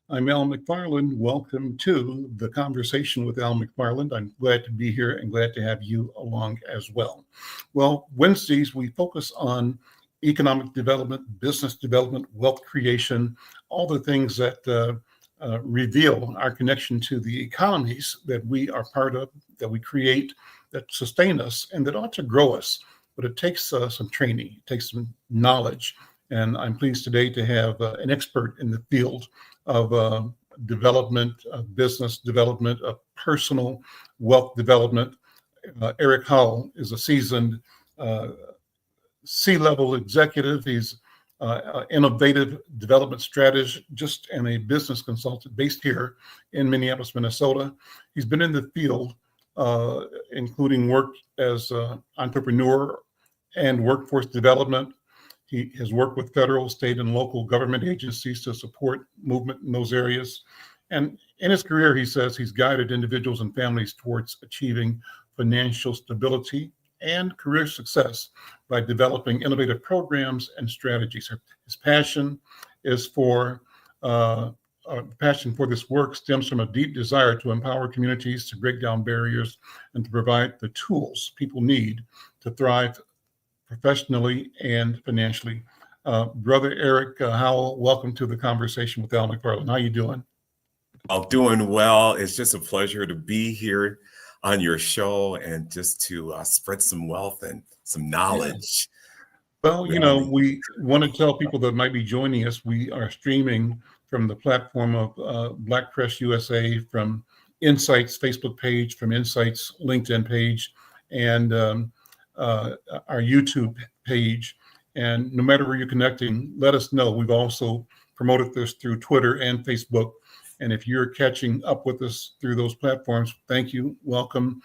I'm Al McFarlane. Welcome to the conversation with Al McFarlane. I'm glad to be here and glad to have you along as well. Well, Wednesdays we focus on economic development, business development, wealth creation, all the things that reveal our connection to the economies that we are part of, that we create, that sustain us, and that ought to grow us. But it takes some training, it takes some knowledge. And I'm pleased today to have an expert in the field of development, of business development, of personal wealth development. Eric Howell is a seasoned uh, C-level executive. He's innovative development strategist and a business consultant based here in Minneapolis, Minnesota. He's been in the field, including work as an entrepreneur and workforce development. He has worked with federal, state, and local government agencies to support movement in those areas. And in his career, he says he's guided individuals and families towards achieving financial stability and career success by developing innovative programs and strategies. His uh, passion for this work stems from a deep desire to empower communities, to break down barriers, and to provide the tools people need to thrive professionally and financially. Brother Eric Howell, welcome to the conversation with Al McFarlane. How you doing? I'm doing well. It's just a pleasure to be here on your show and just to spread some wealth and some Yeah. knowledge. Well, Really. we want to tell people that might be joining us, we are streaming from the platform of Black Press USA, from Insights Facebook page, from Insights LinkedIn page, and our YouTube page. And no matter where you're connecting, let us know. We've also promoted this through Twitter and Facebook. And if you're catching up with us through those platforms, thank you. Welcome.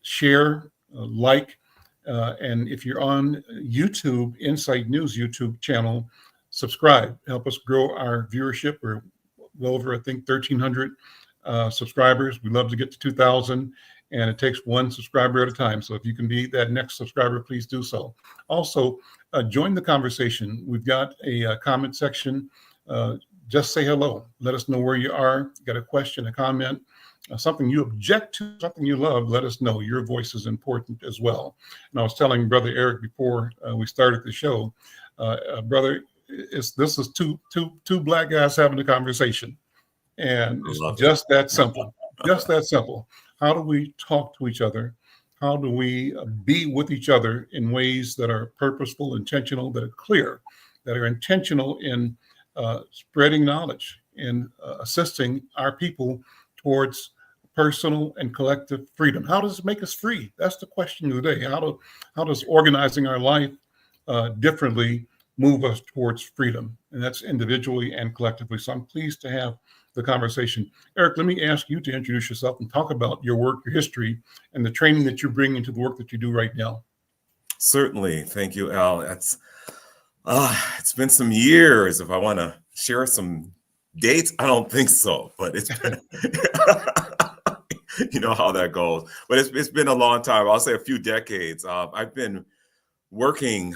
Share, like, and if you're on YouTube, Insight News YouTube channel, subscribe. Help us grow our viewership. We're well over, I think, 1,300 subscribers. We love to get to 2,000, and it takes one subscriber at a time. So if you can be that next subscriber, please do so. Also, join the conversation. We've got a comment section. Just say hello. Let us know where you are. Got a question, a comment, something you object to, something you love, let us know. Your voice is important as well. And I was telling Brother Eric before we started the show, brother, this is two black guys having a conversation. And I it's love it. just that simple. Just that simple. How do we talk to each other? How do we be with each other in ways that are purposeful, intentional, that are clear, that are intentional in spreading knowledge and assisting our people towards personal and collective freedom? How does it make us free? That's the question of the day. How does organizing our life differently move us towards freedom? And that's individually and collectively. So I'm pleased to have the conversation. Eric, let me ask you to introduce yourself and talk about your work, your history, and the training that you bring into the work that you do right now. Certainly. Thank you, Al. It's been some years. If I want to share some dates, I don't think so, but it's been, you know how that goes. But it's been a long time. I'll say a few decades. I've been working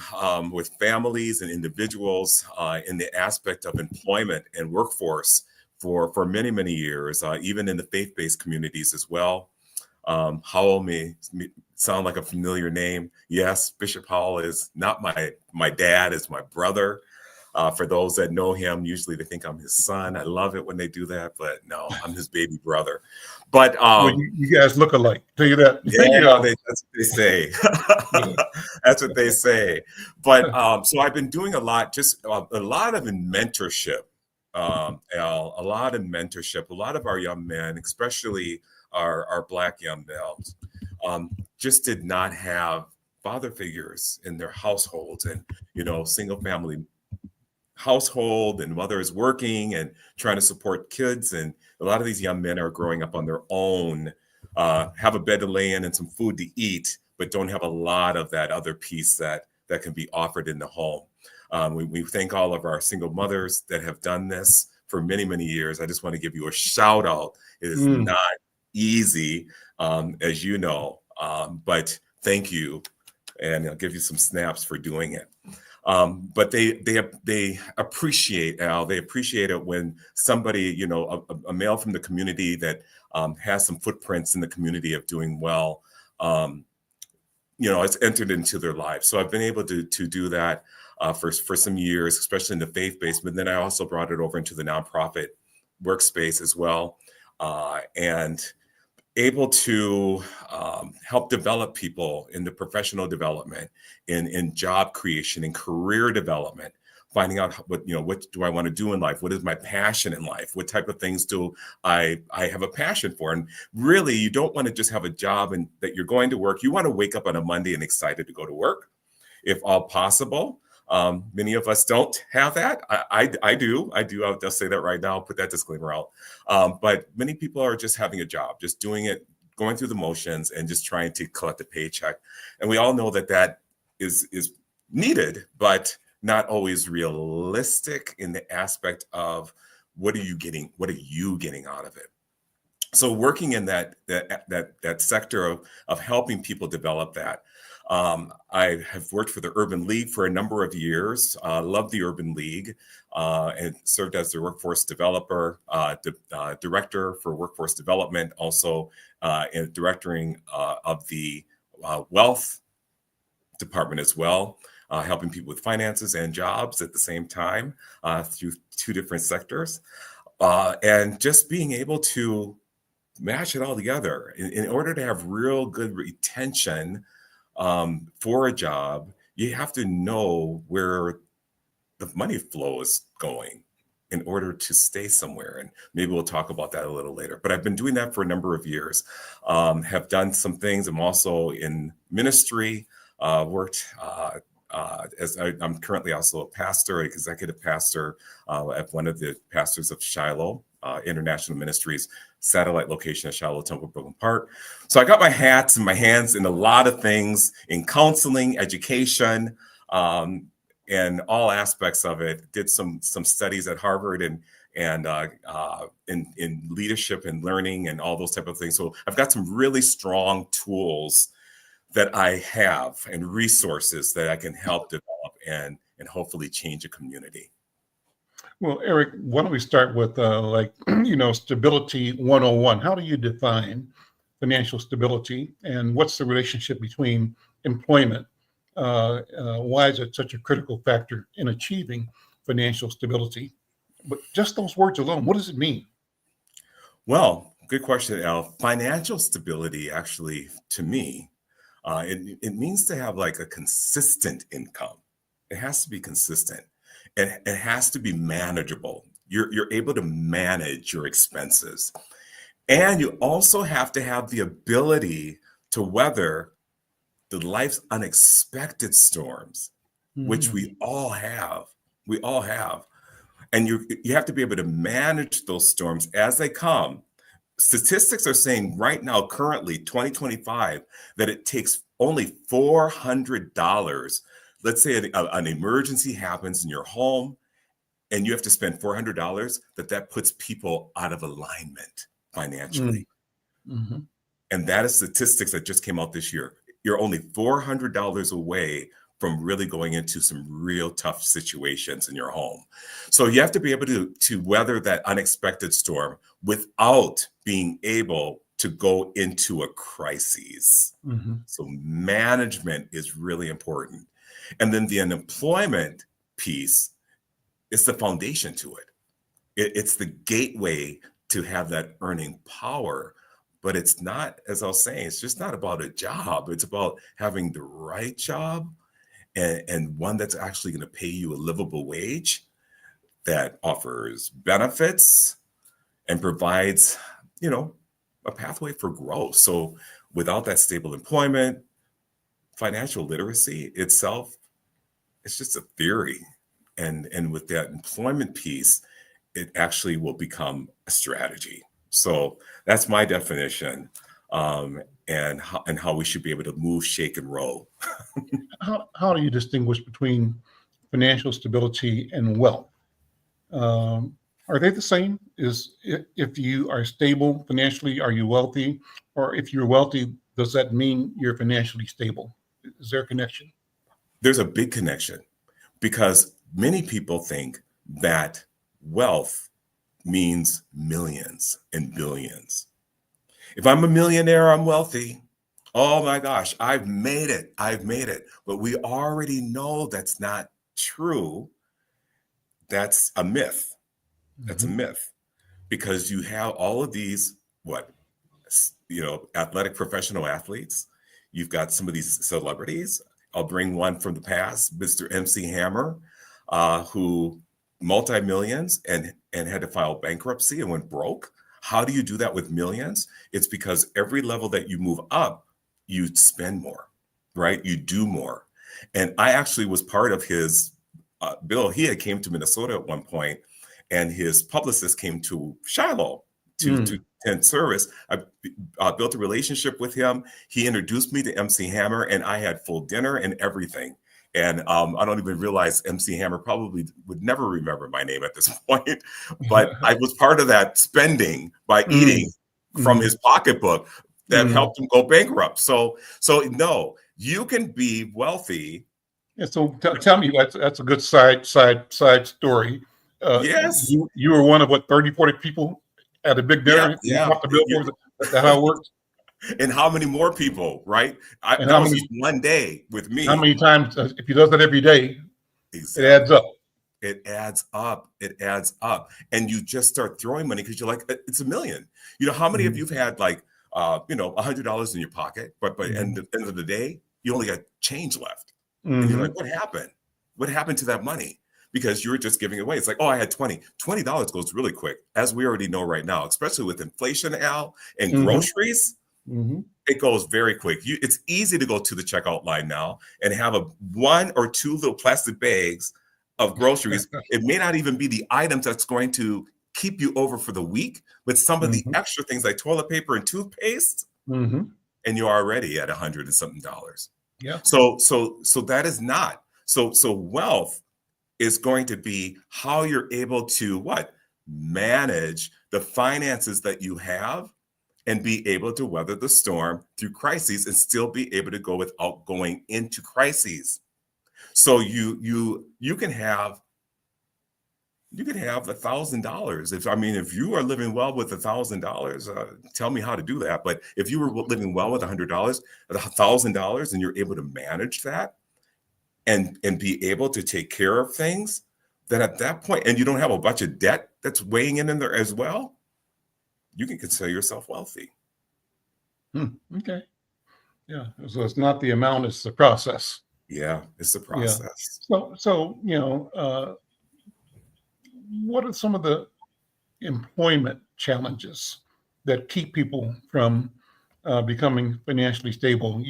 with families and individuals in the aspect of employment and workforce for many, many years, even in the faith-based communities as well. Howell may sound like a familiar name. Yes, Bishop Howell is not my dad, is my brother. For those that know him, usually they think I'm his son. I love it when they do that, but no, I'm his baby brother. But Well, you guys look alike. Tell you that. yeah, that's what they say. That's what they say. But so I've been doing a lot, just a lot of mentorship, Al, a lot of mentorship. A lot of our young men, especially our Black young males, just did not have father figures in their households, and single family household, and mother is working and trying to support kids, and a lot of these young men are growing up on their own, have a bed to lay in and some food to eat, but don't have a lot of that other piece that can be offered in the home. We thank all of our single mothers that have done this for many, many years. I just want to give you a shout out. It is not easy, as you know, but thank you. And I'll give you some snaps for doing it. But they appreciate, Al. They appreciate it when somebody, a male from the community that has some footprints in the community of doing well, it's entered into their lives. So I've been able to do that for some years, especially in the faith-based. But then I also brought it over into the nonprofit workspace as well, and able to help develop people in the professional development, in job creation, in career development, finding out what do I want to do in life? What is my passion in life? What type of things do I have a passion for? And really, you don't want to just have a job and that you're going to work. You want to wake up on a Monday and excited to go to work, if all possible. Many of us don't have that. I do. I'll just say that right now, put that disclaimer out. But many people are just having a job, just doing it, going through the motions and just trying to collect a paycheck. And we all know that is needed, but not always realistic in the aspect of what are you getting out of it? So working in that sector of helping people develop that. I have worked for the Urban League for a number of years, loved the Urban League, and served as the workforce developer, director for workforce development, also in directoring of the wealth department as well, helping people with finances and jobs at the same time through two different sectors. And just being able to mash it all together in order to have real good retention for a job, you have to know where the money flow is going in order to stay somewhere. And maybe we'll talk about that a little later. But I've been doing that for a number of years, have done some things. I'm also in ministry, worked I'm currently also a pastor, executive pastor at one of the pastors of Shiloh International Ministries, satellite location at Shiloh Temple Brooklyn Park. So I got my hats and my hands in a lot of things in counseling, education, and all aspects of it. Did some studies at Harvard and in leadership and learning and all those type of things. So I've got some really strong tools that I have and resources that I can help develop and hopefully change a community. Well, Eric, why don't we start with stability 101? How do you define financial stability, and what's the relationship between employment? Why is it such a critical factor in achieving financial stability? But just those words alone, what does it mean? Well, good question, Al. Financial stability, actually, to me, it means to have like a consistent income. It has to be consistent. It has to be manageable. You're able to manage your expenses. And you also have to have the ability to weather the life's unexpected storms, which we all have. We all have. And you have to be able to manage those storms as they come. Statistics are saying right now, currently, 2025, that it takes only $400. Let's say an emergency happens in your home and you have to spend $400, that puts people out of alignment financially. Mm-hmm. And that is statistics that just came out this year. You're only $400 away from really going into some real tough situations in your home. So you have to be able to weather that unexpected storm without being able to go into a crisis. Mm-hmm. So management is really important. And then the unemployment piece is the foundation to it. It's the gateway to have that earning power. But it's not, as I was saying, it's just not about a job. It's about having the right job and one that's actually going to pay you a livable wage that offers benefits and provides, a pathway for growth. So without that stable employment, financial literacy itself, it's just a theory. And with that employment piece, it actually will become a strategy. So that's my definition, and how we should be able to move, shake, and roll. How do you distinguish between financial stability and wealth? Are they the same? If you are stable financially, are you wealthy? Or if you're wealthy, does that mean you're financially stable? Is there a connection? There's a big connection. because many people think that wealth means millions and billions. If I'm a millionaire, I'm wealthy. Oh my gosh, I've made it. I've made it. But we already know that's not true. That's a myth. That's a Mhm. myth because you have all of these, what, athletic professional athletes. You've got some of these celebrities. I'll bring one from the past, Mr. MC Hammer, who multi-millions and had to file bankruptcy and went broke. How do you do that with millions? It's because every level that you move up, you spend more, right? You do more. And I actually was part of his bill. He had came to Minnesota at one point, and his publicist came to Shiloh to Mm. attend service. I built a relationship with him. He introduced me to MC Hammer, and I had full dinner and everything. And I don't even realize MC Hammer probably would never remember my name at this point, but I was part of that spending by Mm. eating from Mm. his pocketbook that Mm. helped him go bankrupt. So no, you can be wealthy. Yeah, so tell me, that's a good side story. Yes. You were one of what, 30, 40 people at a big Yeah. dinner. You Yeah. bought the billboards. That how it works? And how many more people, right? And That was just one day with how me. many times if he does that every day, it adds Exactly. up. It adds up. It adds up. And you just start throwing money because you're like, it's a million. How many of Mhm. you've had like, $100 in your pocket, but by Mhm. the end of the day, you only got change left. And you're like, Mhm. what happened? What happened to that money? Because you were just giving it away. It's like, oh, I had 20. $20 goes really quick, as we already know right now, especially with inflation, Al, and Mhm. groceries. Mhm. It goes very quick. It's easy to go to the checkout line now and have a one or two little plastic bags of groceries. It may not even be the items that's going to keep you over for the week, but some of the Mhm. extra things like toilet paper and toothpaste, Mhm. and you're already at 100 and something dollars. Yeah. So that is not so wealth is going to be how you're able to what manage the finances that you have and be able to weather the storm through crises and still be able to go without going into crises. So you can have $1,000. If you are living well with $1,000, tell me how to do that. But if you were living well with $100, $1,000, and you're able to manage that and be able to take care of things, then at that point, and you don't have a bunch of debt that's weighing in there as well, you can consider yourself wealthy. Hmm. Okay. Yeah. So it's not the amount; it's the process. Yeah, it's a Yeah. process. So what are some of the employment challenges that keep people from becoming financially stable?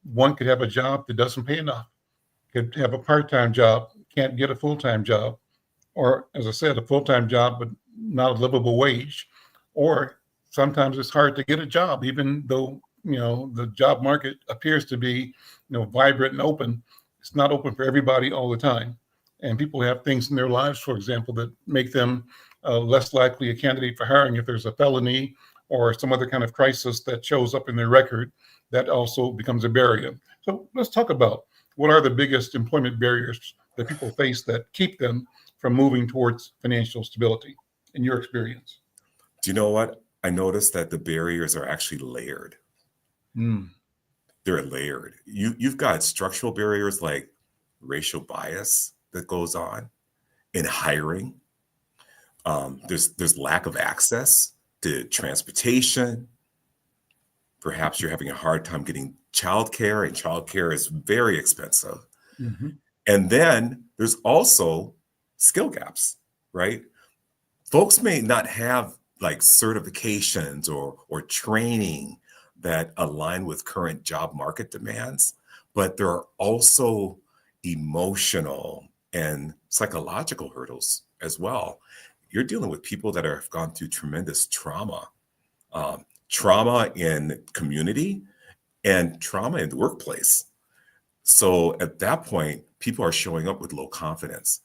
One could have a job that doesn't pay enough, could have a part-time job, can't get a full-time job, or as I said, a full-time job but not a livable wage, or sometimes it's hard to get a job, even though the job market appears to be vibrant and open. It's not open for everybody all the time, and people have things in their lives, for example, that make them less likely a candidate for hiring if there's a felony or some other kind of crisis that shows up in their record. That also becomes a barrier. So let's talk about what are the biggest employment barriers that people face that keep them from moving towards financial stability in your experience? Do you know what? I noticed that the barriers are actually layered. Mm. They're layered. You've got structural barriers like racial bias that goes on in hiring. There's lack of access to transportation. Perhaps you're having a hard time getting childcare, and childcare is very expensive. Hmm. And then there's also skill gaps, right? Folks may not have like certifications or training that align with current job market demands, but there are also emotional and psychological hurdles as well. You're dealing with people that have gone through tremendous trauma in community and trauma in the workplace. So at that point, people are showing up with low confidence,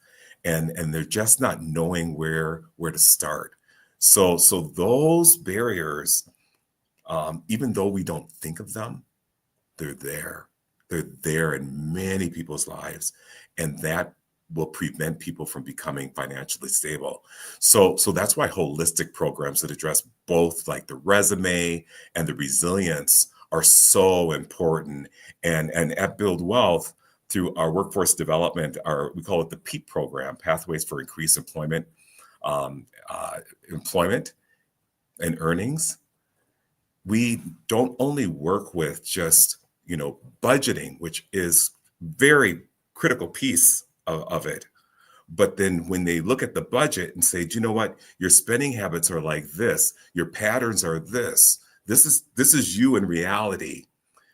and they're just not knowing where to start. So those barriers, even though we don't think of them, they're there. They're there in many people's lives, and that will prevent people from becoming financially stable. So that's why holistic programs that address both like the resume and the resilience are so important. And at Build Wealth, through our workforce development, we call it the PEAP program, Pathways for Increased Employment, employment and earnings. We don't only work with just, budgeting, which is very critical piece of it. But then when they look at the budget and say, do you know what? Your spending habits are like this. Your patterns are this. This is you in reality.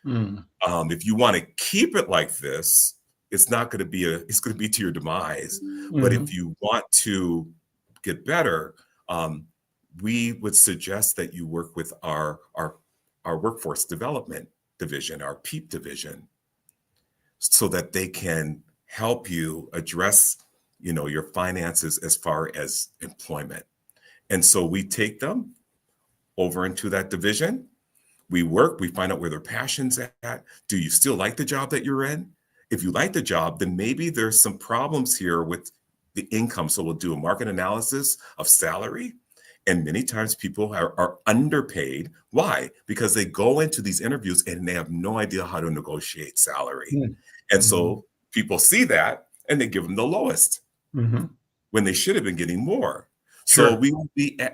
Mm. If you want to keep it like this, it's not going to be it's going to be to your demise. Mm-hmm. But if you want to get better, we would suggest that you work with our workforce development division, our PEAP division, so that they can help you address, your finances as far as employment. And so we take them over into that division. We work, we find out where their passion's at. Do you still like the job that you're in? If you like the job, then maybe there's some problems here with the income. So we'll do a market analysis of salary. And many times people are underpaid. Why? Because they go into these interviews and they have no idea how to negotiate salary. Mm-hmm. And so people see that and they give them the lowest when they should have been getting more. Sure. So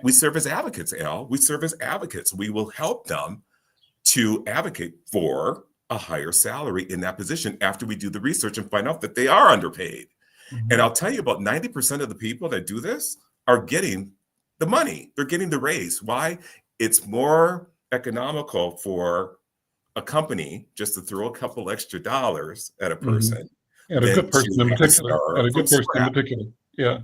we serve as advocates, Al. We serve as advocates. We will help them to advocate for a higher salary in that position after we do the research and find out that they are underpaid. Mm-hmm. And I'll tell you, about 90% of the people that do this are getting the money. They're getting the raise. Why? It's more economical for a company just to throw a couple extra dollars at a person. At a good person in particular. At a good person in particular. Yeah.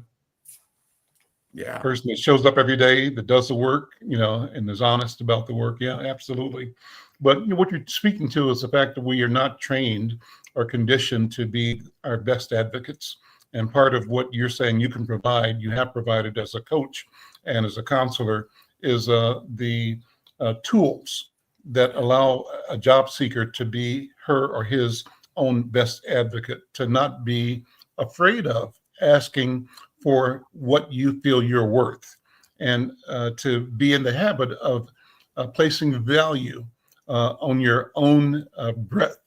Yeah. Person that shows up every day, that does the work, and is honest about the work. Yeah, absolutely. But what you're speaking to is the fact that we are not trained or conditioned to be our best advocates. And part of what you're saying you can provide, you have provided as a coach and as a counselor, is the tools that allow a job seeker to be her or his own best advocate, to not be afraid of asking for what you feel you're worth, and to be in the habit of placing value on your own breath,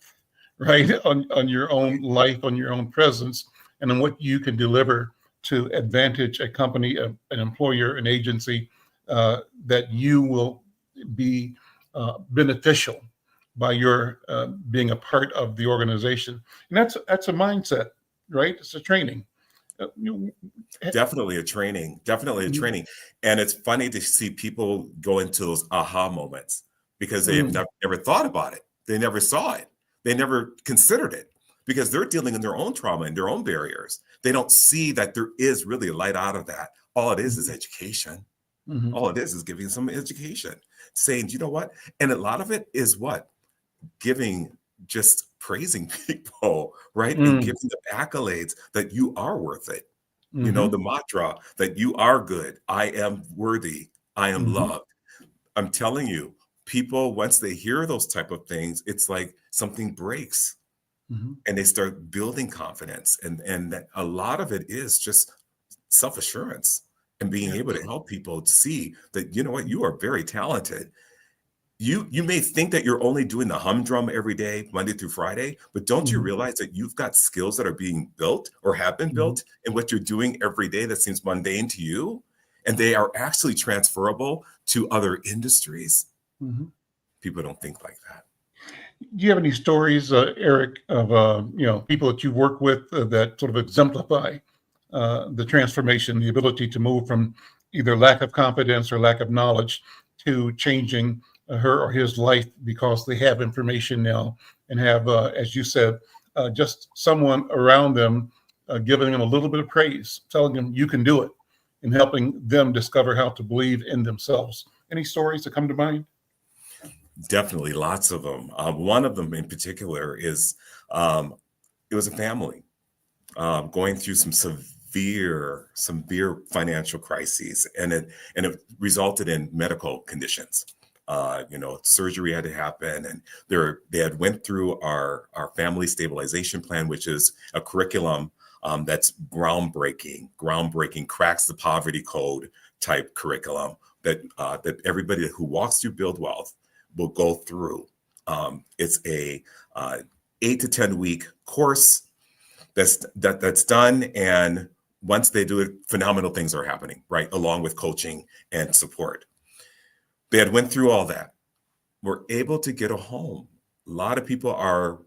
right? On your own life, on your own presence, and on what you can deliver to advantage a company, an employer, an agency, that you will be beneficial by your being a part of the organization. And that's a mindset, right? It's a training. Definitely a training. And it's funny to see people go into those aha moments because they have never thought about it. They never saw it. They never considered it because they're dealing in their own trauma and their own barriers. They don't see that there is really a light out of that. All it is education. All it is giving some education, saying, you know what? And a lot of it is what? Giving, just praising people, right? And giving the accolades that you are worth it. The mantra that you are good. I am worthy. I am loved. I'm telling you, people, once they hear those type of things, it's like something breaks and they start building confidence. And that a lot of it is just self-assurance and being able to help people see that, you know what, you are very talented. You may think that you're only doing the humdrum every day, Monday through Friday, but don't you realize that you've got skills that are being built or have been built in what you're doing every day that seems mundane to you, and they are actually transferable to other industries? People don't think like that. Do you have any stories, Eric, of people that you work with that sort of exemplify the transformation, the ability to move from either lack of confidence or lack of knowledge to changing her or his life because they have information now and have, as you said, just someone around them giving them a little bit of praise, telling them you can do it, and helping them discover how to believe in themselves? Any stories that come to mind? Definitely, lots of them. One of them in particular is it was a family going through some severe financial crises, and it resulted in medical conditions. Surgery had to happen, and they had went through our family stabilization plan, which is a curriculum that's groundbreaking, cracks the poverty code type curriculum that everybody who walks through Build Wealth will go through. It's a 8 to 10 week course that's done, and once they do it, phenomenal things are happening, right? Along with coaching and support. They had went through all that. We're able to get a home. A lot of people are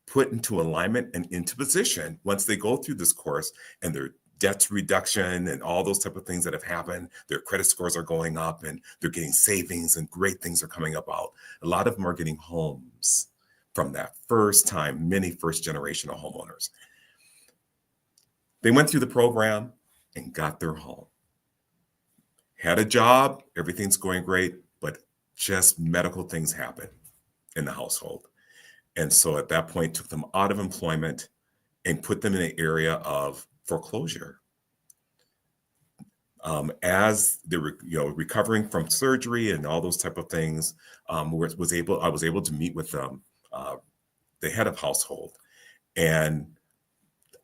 put into alignment and into position once they go through this course, and their debts reduction and all those type of things that have happened. Their credit scores are going up, and they're getting savings, and great things are coming about. A lot of them are getting homes from that first time, many first generational homeowners. They went through the program and got their home. Had a job, everything's going great, but just medical things happen in the household. And so at that point, took them out of employment and put them in an area of foreclosure. As they were, recovering from surgery and all those type of things, I was able to meet with them, the head of household. And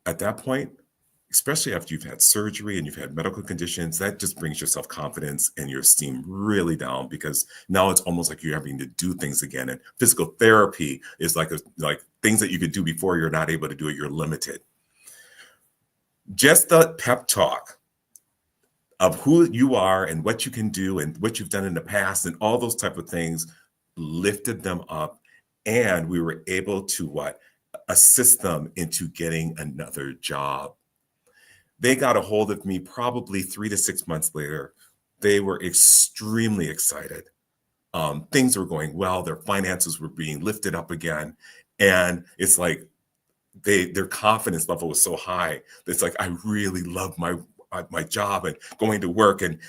at that point, especially after you've had surgery and you've had medical conditions, that just brings your self-confidence and your esteem really down, because now it's almost like you're having to do things again. And physical therapy is like things that you could do before, you're not able to do it, you're limited. Just the pep talk of who you are and what you can do and what you've done in the past and all those type of things lifted them up. And we were able to assist them into getting another job. They got a hold of me probably 3 to 6 months later. They were extremely excited. Things were going well. Their finances were being lifted up again. And it's like their confidence level was so high. It's like, I really love my job and going to work, and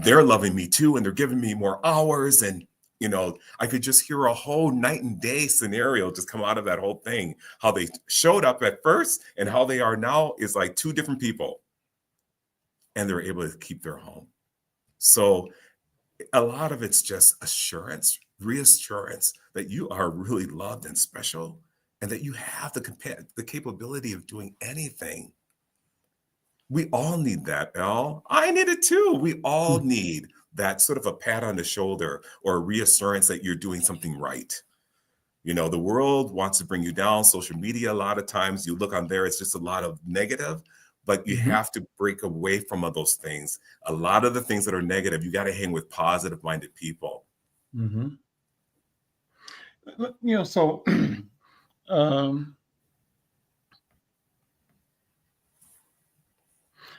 they're loving me too. And they're giving me more hours. And I could just hear a whole night and day scenario just come out of that whole thing. How they showed up at first and how they are now is like two different people. And they're able to keep their home. So a lot of it's just assurance, reassurance that you are really loved and special, and that you have the capability of doing anything. We all need that, Al. I need it too. We all need that sort of a pat on the shoulder or a reassurance that you're doing something right. The world wants to bring you down. Social media, a lot of times you look on there, it's just a lot of negative, but you have to break away from all those things. A lot of the things that are negative, you got to hang with positive minded people. Mm-hmm. So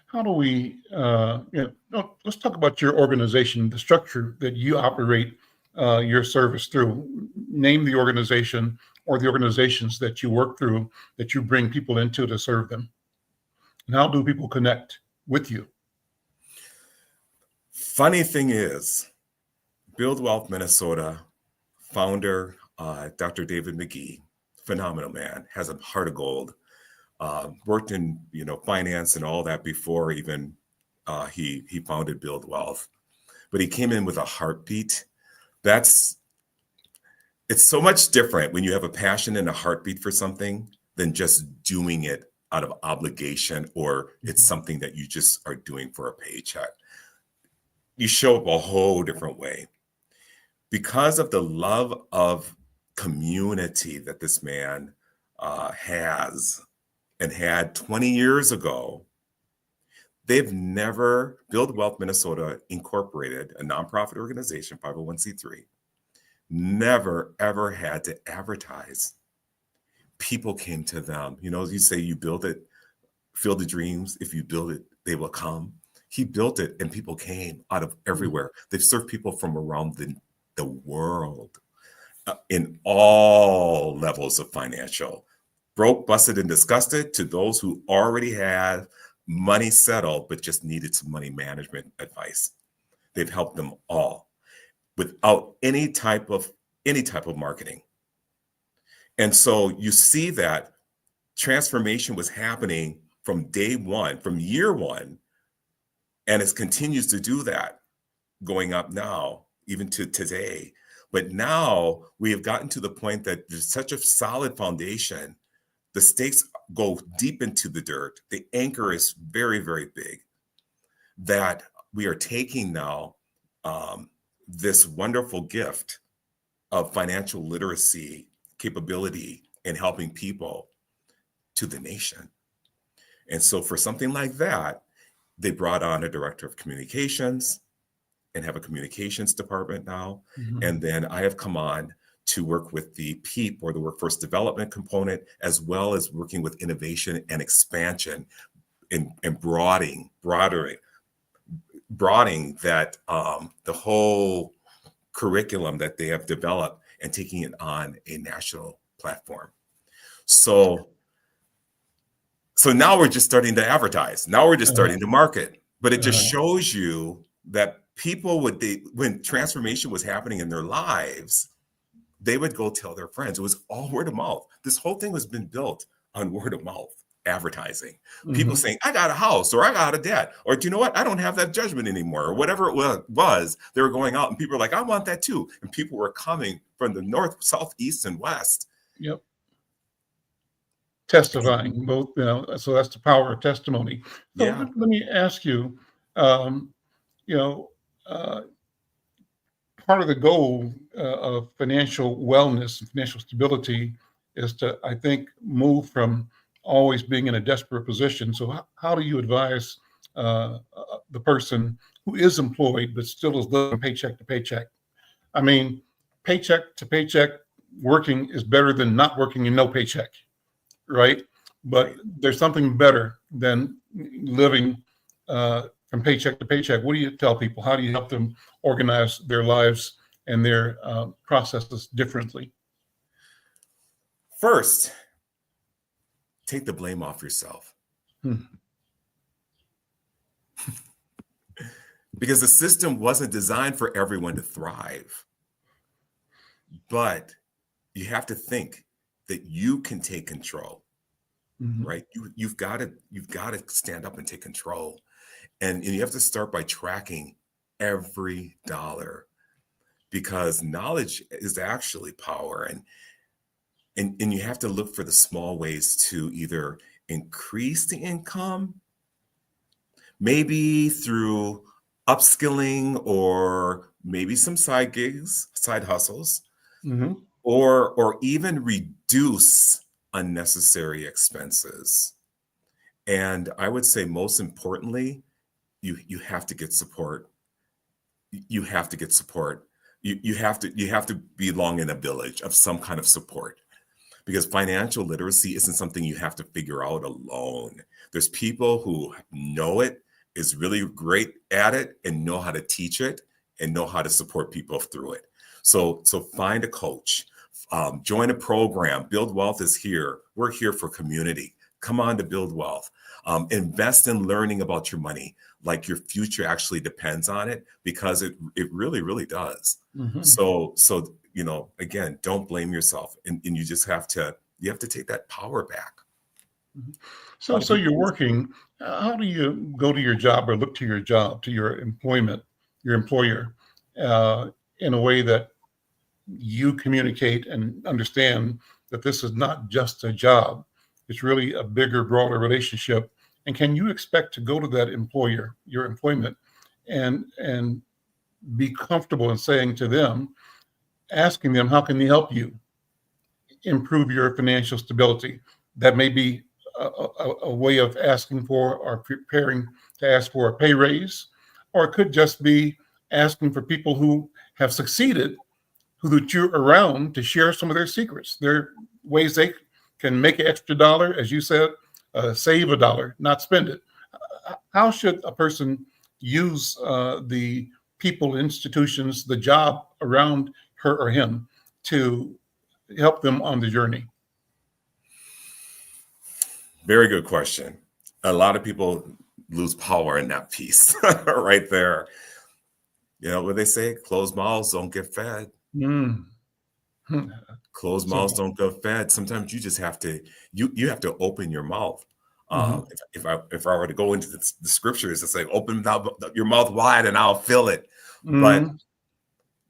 how do we, let's talk about your organization, the structure that you operate your service through. Name the organization or the organizations that you work through, that you bring people into to serve them. And how do people connect with you? Funny thing is, Build Wealth Minnesota founder, Dr. David McGee, phenomenal man, has a heart of gold. Worked in finance and all that before even he founded Build Wealth, but he came in with a heartbeat. It's so much different when you have a passion and a heartbeat for something than just doing it out of obligation, or it's something that you just are doing for a paycheck. You show up a whole different way because of the love of community that this man has and had 20 years ago. They've never, Build Wealth Minnesota Incorporated, a nonprofit organization, 501c3, never, ever had to advertise. People came to them. You say you build it, field the dreams. If you build it, they will come. He built it and people came out of everywhere. They've served people from around the world in all levels of financial. Broke, busted, and disgusted, to those who already had money settled but just needed some money management advice. They've helped them all without any type of marketing. And so you see that transformation was happening from day one, from year one, and it continues to do that, going up now, even to today. But now we have gotten to the point that there's such a solid foundation The stakes go deep into the dirt. The anchor is very, very big, that we are taking now this wonderful gift of financial literacy capability in helping people to the nation. And so for something like that, they brought on a director of communications and have a communications department now. Mhm. And then I have come on to work with the PEEP, or the workforce development component, as well as working with innovation and expansion and broadening that the whole curriculum that they have developed and taking it on a national platform. So now we're just starting to advertise. Now we're just starting to market. But it just shows you that people when transformation was happening in their lives, they would go tell their friends. It was all word of mouth. This whole thing has been built on word of mouth advertising. People saying, I got a house, or I got a debt, or do you know what? I don't have that judgment anymore, or whatever it was. They were going out and people were like, I want that too. And people were coming from the north, south, east, and west. Yep. Testifying both, so that's the power of testimony. So Yeah. let me ask you, you know, part of the goal of financial wellness and financial stability is to, I think, move from always being in a desperate position. So how do you advise the person who is employed but still is living paycheck to paycheck? I mean, paycheck to paycheck working is better than not working and no paycheck, right? But there's something better than living from paycheck to paycheck. What do you tell people? How do you help them organize their lives and their processes differently? First, take the blame off yourself. Because the system wasn't designed for everyone to thrive. But you have to think that you can take control, right? You've got to stand up and take control. And you have to start by tracking every dollar, because knowledge is actually power. And you have to look for the small ways to either increase the income, maybe through upskilling, or maybe some side gigs, side hustles, or even reduce unnecessary expenses. And I would say most importantly, you have to get support. You have to get support. You have to belong in a village of some kind of support, because financial literacy isn't something you have to figure out alone. There's people who know it, is really great at it, and know how to teach it and know how to support people through it. So find a coach, join a program. Build Wealth is here. We're here for community. Come on to Build Wealth. Invest in learning about your money, like your future actually depends on it, because it really, really does. So again, don't blame yourself, and you just have to take that power back. So you're working. How do you go to your job or look to your job, to your employer, in a way that you communicate and understand that this is not just a job? It's really a bigger, broader relationship. And can you expect to go to that employer, your employment, and be comfortable in saying to them, asking them, how can they help you improve your financial stability? That may be a way of asking for or preparing to ask for a pay raise, or it could just be asking for people who have succeeded, who you're around, to share some of their secrets, their ways they can make an extra dollar, as you said, save a dollar, not spend it. How should a person use the people, institutions, the job around her or him to help them on the journey? Very good question. A lot of people lose power in that piece right there. You know what they say? Closed mouths don't get fed. Closed mouths don't get fed. Sometimes you just have to, you have to open your mouth. If I were to go into the scriptures, it's like, open your mouth wide and I'll fill it. But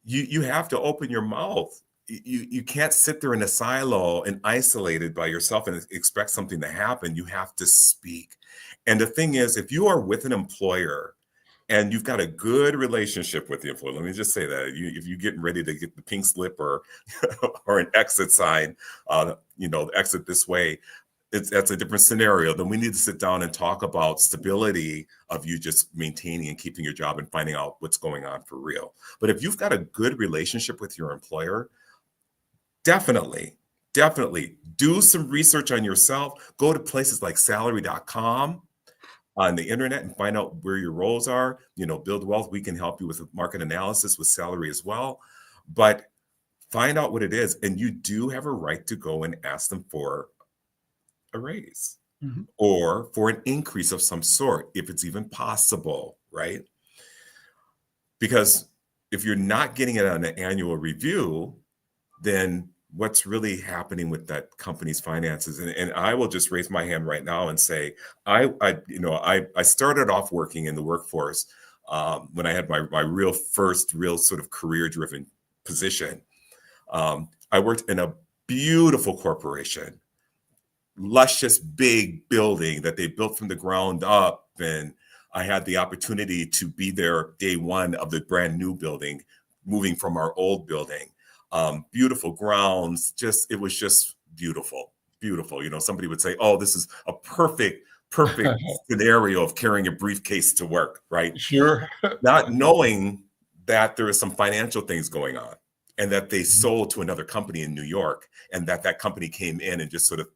you have to open your mouth you can't sit there in a silo and isolated by yourself and expect something to happen. You have to speak. And the thing is, if you are with an employer and you've got a good relationship with the employer, let me just say that if you're getting ready to get the pink slip or or an exit sign, exit this way, that's a different scenario. Then we need to sit down and talk about stability of you just maintaining and keeping your job and finding out what's going on for real. But if you've got a good relationship with your employer, definitely do some research on yourself. Go to places like salary.com on the internet and find out where your roles are. Build Wealth, we can help you with market analysis with salary as well. But find out what it is. And you do have a right to go and ask them for a raise or for an increase of some sort, if it's even possible, right? Because if you're not getting it on an annual review, then what's really happening with that company's finances? And I will just raise my hand right now and say, I started off working in the workforce when I had my real sort of career-driven position. I worked in a beautiful corporation, luscious, big building that they built from the ground up. And I had the opportunity to be there day one of the brand new building, moving from our old building. Beautiful grounds, it was just beautiful. Somebody would say, oh, this is a perfect scenario of carrying a briefcase to work, right? Sure. Not knowing that there is some financial things going on and that they sold to another company in New York, and that company came in and just sort of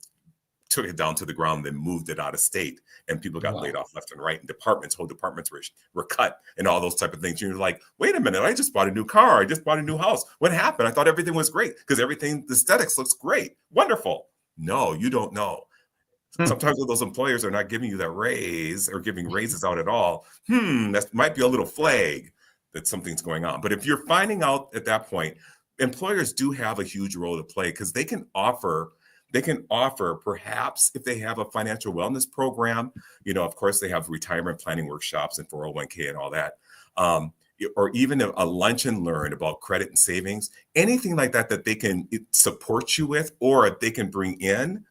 took it down to the ground, then moved it out of state, and people got laid off left and right, and whole departments were cut, and all those type of things. You're like, wait a minute, I just bought a new car, I just bought a new house. What happened? I thought everything was great because the aesthetics looks great, wonderful. No, you don't know. Sometimes those employers are not giving you that raise or giving raises out at all. That might be a little flag that something's going on. But if you're finding out at that point, employers do have a huge role to play because they can offer, perhaps, if they have a financial wellness program, of course, they have retirement planning workshops and 401k and all that, or even a lunch and learn about credit and savings, anything like that they can support you with, or they can bring in.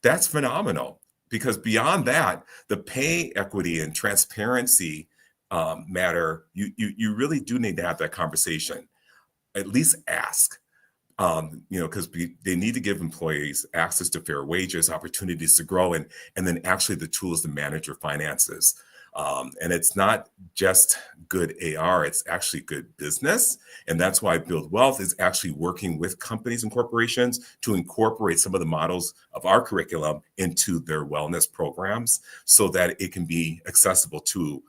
That's phenomenal, because beyond that, the pay equity and transparency matter. You really do need to have that conversation. At least ask. Because they need to give employees access to fair wages, opportunities to grow, and then actually the tools to manage your finances. And it's not just good AR, it's actually good business. And that's why Build Wealth is actually working with companies and corporations to incorporate some of the models of our curriculum into their wellness programs so that it can be accessible to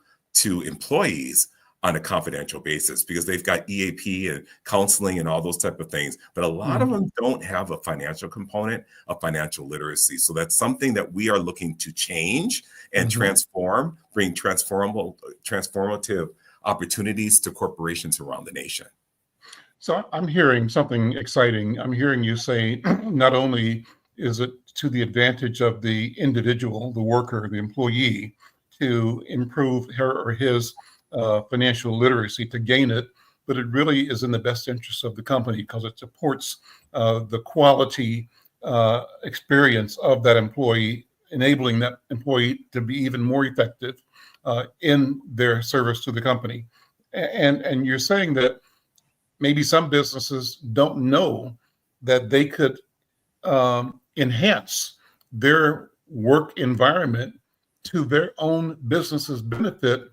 employees on a confidential basis, because they've got EAP and counseling and all those type of things. But a lot of them don't have a financial component of financial literacy. So that's something that we are looking to change and transform, bring transformative opportunities to corporations around the nation. So I'm hearing something exciting. I'm hearing you say not only is it to the advantage of the individual, the worker, the employee, to improve her or his financial literacy, to gain it, but it really is in the best interest of the company because it supports the quality experience of that employee, enabling that employee to be even more effective in their service to the company. And you're saying that maybe some businesses don't know that they could enhance their work environment to their own business's benefit,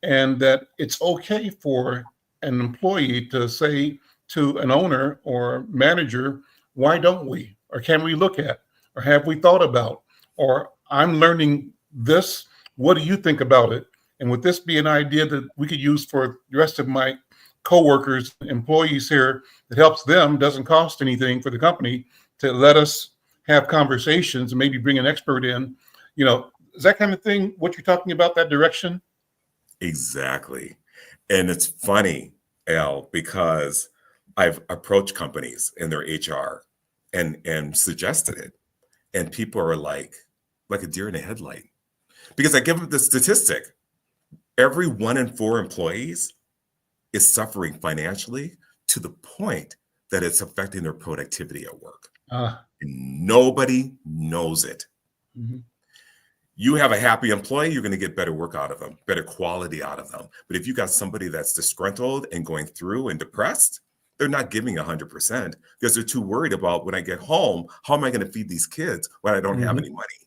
and that it's okay for an employee to say to an owner or manager, why don't we? Or can we look at? Or have we thought about? Or I'm learning this. What do you think about it? And would this be an idea that we could use for the rest of my coworkers, employees here, that helps them, doesn't cost anything for the company, to let us have conversations and maybe bring an expert in? Is that kind of thing what you're talking about, that direction? Exactly. And it's funny, Al, because I've approached companies in their HR and suggested it. And people are like a deer in a headlight. Because I give them the statistic. Every 1 in 4 employees is suffering financially to the point that it's affecting their productivity at work. Ah, And nobody knows it. mhm. You have a happy employee, you're going to get better work out of them, better quality out of them. But if you got somebody that's disgruntled and going through and depressed, they're not giving 100% because they're too worried about when I get home, how am I going to feed these kids when I don't have any money?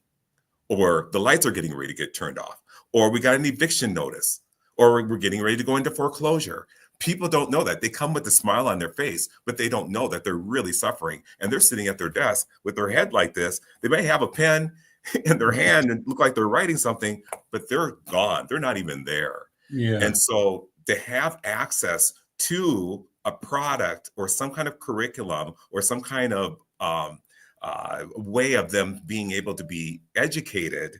Or the lights are getting ready to get turned off, or we got an eviction notice, or we're getting ready to go into foreclosure. People don't know that. They come with a smile on their face, but they don't know that they're really suffering. And they're sitting at their desk with their head like this. They may have a pen in their hand and look like they're writing something, but they're gone. They're not even there. Yeah. And so to have access to a product or some kind of curriculum or some kind of way of them being able to be educated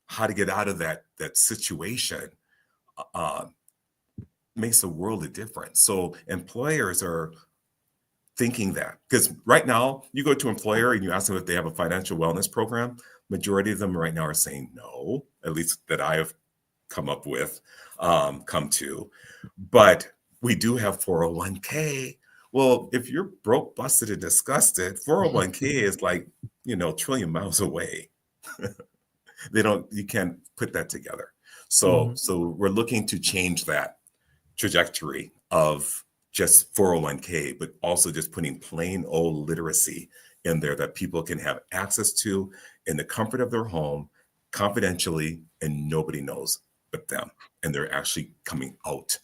how to get out of that situation makes a world of difference. So employers are thinking that, because right now you go to an employer and you ask them if they have a financial wellness program, majority of them right now are saying no, at least that I have come to. But we do have 401k. Well, if you're broke, busted, and disgusted, 401k is like, trillion miles away. You can't put that together. So we're looking to change that trajectory of just 401k, but also just putting plain old literacy in there that people can have access to in the comfort of their home, confidentially, and nobody knows but them. And they're actually coming out.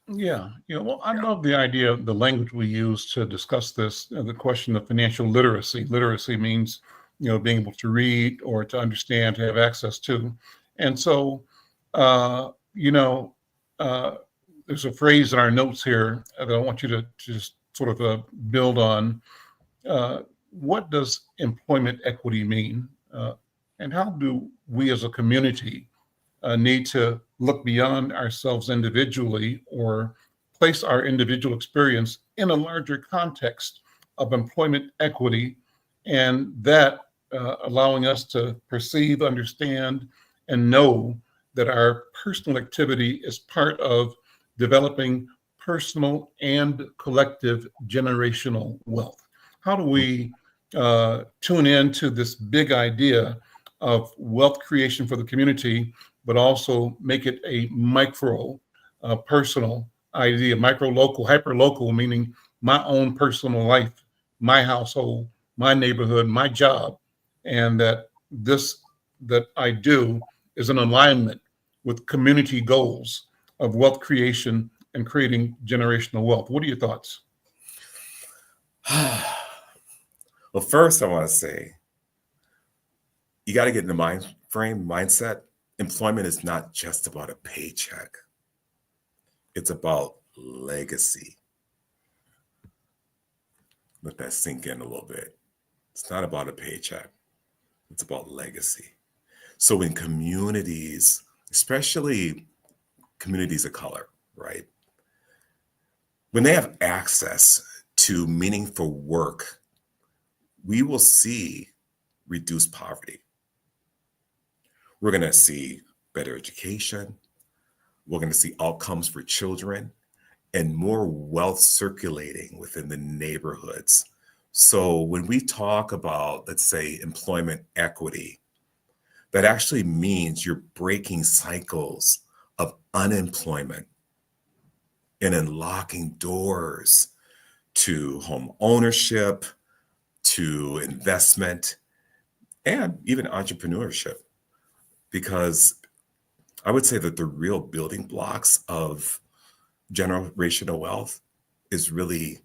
Yeah. Well, I love the idea of the language we use to discuss this, the question of financial literacy. Literacy means, being able to read or to understand, to have access to. And so, uh, you know, uh, there's a phrase in our notes here that I want you to just sort of build on. What does employment equity mean? And how do we as a community need to look beyond ourselves individually or place our individual experience in a larger context of employment equity, and that allowing us to perceive, understand, and know that our personal activity is part of developing personal and collective generational wealth? How do we tune into this big idea of wealth creation for the community, but also make it a micro personal idea, micro local, hyper local, meaning my own personal life, my household, my neighborhood, my job, and that I do is in alignment with community goals of wealth creation and creating generational wealth. What are your thoughts? Well, first I want to say, you got to get in the mindset. Employment is not just about a paycheck. It's about legacy. Let that sink in a little bit. It's not about a paycheck. It's about legacy. So in communities, especially communities of color, right? When they have access to meaningful work, we will see reduced poverty. We're going to see better education. We're going to see outcomes for children and more wealth circulating within the neighborhoods. So when we talk about, let's say, employment equity, that actually means you're breaking cycles of unemployment and unlocking doors to home ownership, to investment, and even entrepreneurship. Because I would say that the real building blocks of generational wealth is really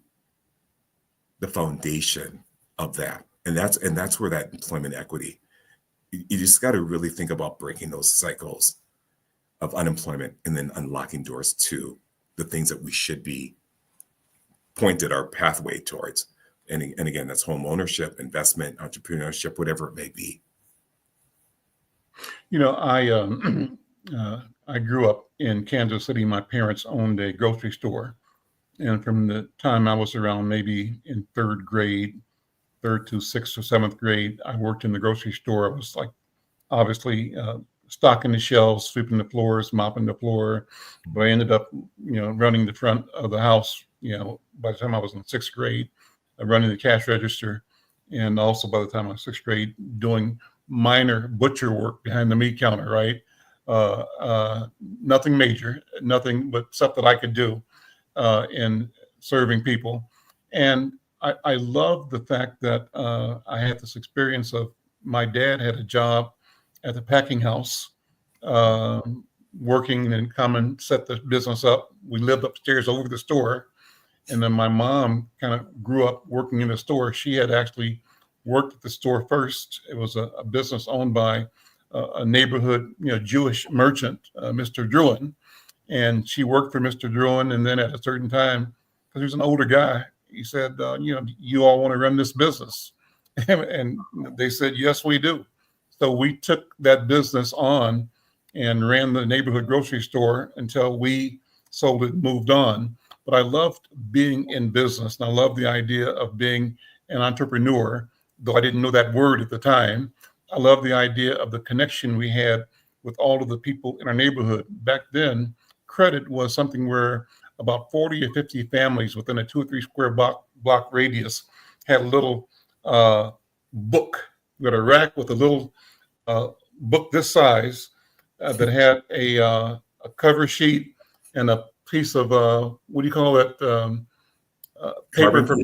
the foundation of that. And that's where that employment equity, you just got to really think about breaking those cycles of unemployment and then unlocking doors to the things that we should be pointed our pathway towards. And again, that's home ownership, investment, entrepreneurship, whatever it may be. I grew up in Kansas City. My parents owned a grocery store. And from the time I was around maybe in third to sixth or seventh grade, I worked in the grocery store. I was like, obviously, stocking the shelves, sweeping the floors, mopping the floor. But I ended up, running the front of the house by the time I was in sixth grade, running the cash register, and also by the time I was sixth grade, doing minor butcher work behind the meat counter, right? Nothing major, nothing but stuff that I could do in serving people. And I love the fact that I had this experience of my dad had a job at the packing house, uh, working and come and set the business up. We lived upstairs over the store. And then my mom kind of grew up working in the store. She had actually worked at the store first. It was a business owned by a neighborhood, Jewish merchant, Mr. Druin, and she worked for Mr. Druin. And then at a certain time, because he was an older guy, he said, you all want to run this business? And they said, yes, we do. So we took that business on and ran the neighborhood grocery store until we sold it and moved on. But I loved being in business, and I loved the idea of being an entrepreneur, though I didn't know that word at the time. I love the idea of the connection we had with all of the people in our neighborhood. Back then, credit was something where about 40 or 50 families within a 2 or 3 square block radius had a little book. We had a rack with a little book this size that had a cover sheet and a piece of what do you call it? Paper from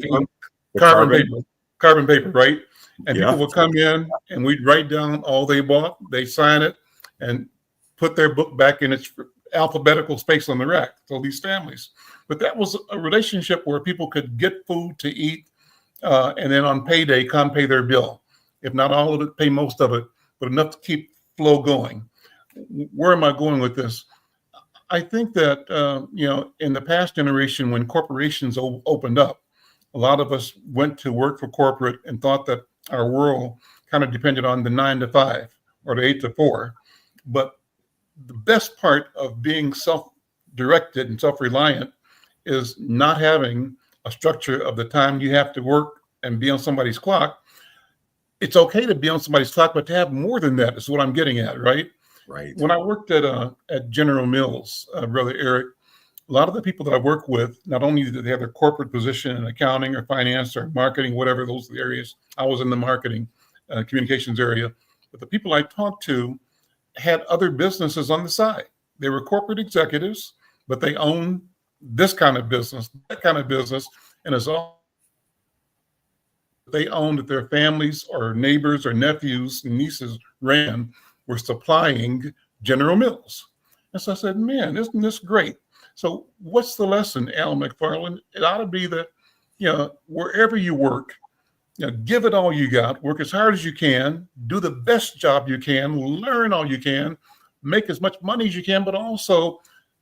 carbon paper, right? And people would come in and we'd write down all they bought, they sign it, and put their book back in its alphabetical space on the rack. So these families, but that was a relationship where people could get food to eat, and then on payday come pay their bill. If not all of it, pay most of it, but enough to keep flow going. Where am I going with this? I think that, in the past generation, when corporations opened up, a lot of us went to work for corporate and thought that our world kind of depended on the 9 to 5 or the 8 to 4. But the best part of being self-directed and self-reliant is not having a structure of the time you have to work and be on somebody's clock. It's okay to be on somebody's clock, but to have more than that is what I'm getting at, right? Right. When I worked at General Mills, Brother Eric, a lot of the people that I work with, not only did they have their corporate position in accounting or finance or marketing, whatever those are the areas, I was in the marketing communications area, but the people I talked to had other businesses on the side. They were corporate executives, but they owned this kind of business, that kind of business, and it's all they owned that their families or neighbors or nephews and nieces ran were supplying General Mills. And so I said, man, isn't this great? So what's the lesson, Al McFarlane? It ought to be that, wherever you work, give it all you got, work as hard as you can, do the best job you can, learn all you can, make as much money as you can, but also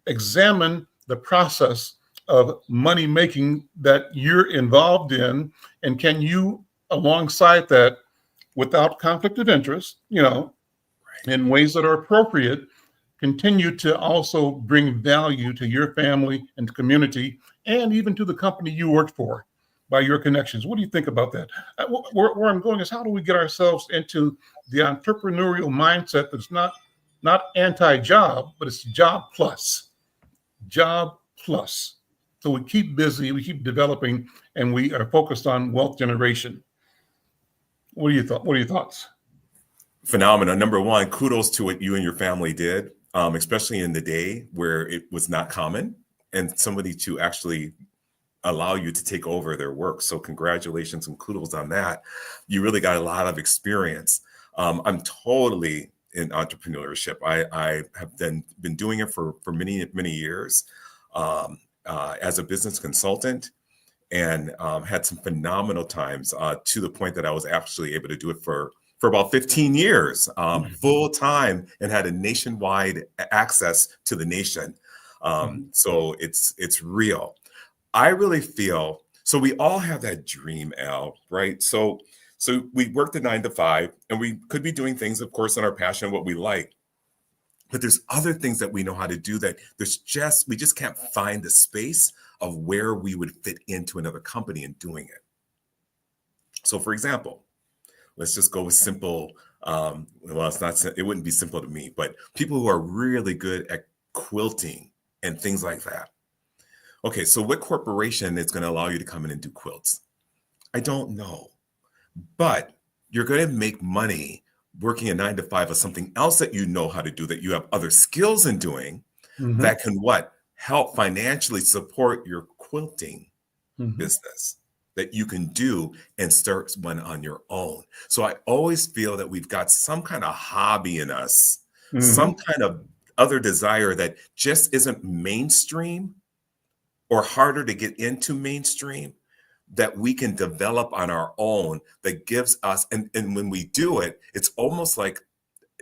examine the process of money making that you're involved in. And can you, alongside that, without conflict of interest, in ways that are appropriate, continue to also bring value to your family and community, and even to the company you work for by your connections. What do you think about that? Where I'm going is, how do we get ourselves into the entrepreneurial mindset that's not anti-job, but it's job plus. So we keep busy, we keep developing, and we are focused on wealth generation. What are your thoughts? Phenomenal. Number one, kudos to what you and your family did, especially in the day where it was not common, and somebody to actually allow you to take over their work. So congratulations and kudos on that. You really got a lot of experience. I'm totally in entrepreneurship. I have been doing it for many, many years as a business consultant, and had some phenomenal times to the point that I was actually able to do it for about 15 years, full time, and had a nationwide access to the nation. So it's real. I really feel, so we all have that dream, Al, right? So we work the 9 to 5, and we could be doing things, of course, in our passion, what we like. But there's other things that we know how to do that we just can't find the space of where we would fit into another company in doing it. So for example, let's just go with simple. Well, it wouldn't be simple to me, but people who are really good at quilting and things like that. Okay, so what corporation is going to allow you to come in and do quilts? I don't know. But you're going to make money working a 9 to 5 or something else that you know how to do, that you have other skills in doing, Hmm. that can what? Help financially support your quilting Hmm. business that you can do and start one on your own. So I always feel that we've got some kind of hobby in us, some Hmm. kind of other desire that just isn't mainstream or harder to get into mainstream, that we can develop on our own, that gives us, and when we do it, it's almost like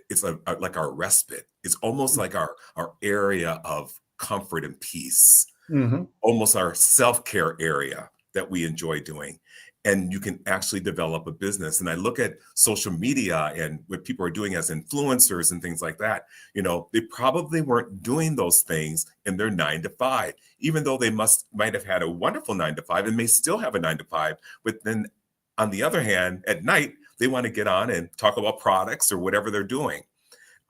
it's like our respite. It's almost like our area of comfort and peace, Hmm. almost our self-care area that we enjoy doing. And you can actually develop a business. And I look at social media and what people are doing as influencers and things like that. They probably weren't doing those things in their 9 to 5, even though they might have had a wonderful 9 to 5 and may still have a 9 to 5. But then on the other hand, at night, they want to get on and talk about products or whatever they're doing.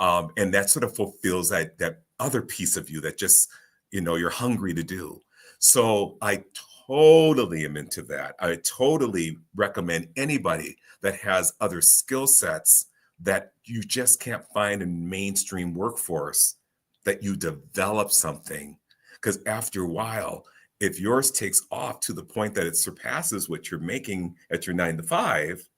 And that sort of fulfills that other piece of you that just, you're hungry to do. So I totally am into that. I totally recommend anybody that has other skill sets that you just can't find in mainstream workforce, that you develop something. Because after a while, if yours takes off to the point that it surpasses what you're making at your 9 to 5,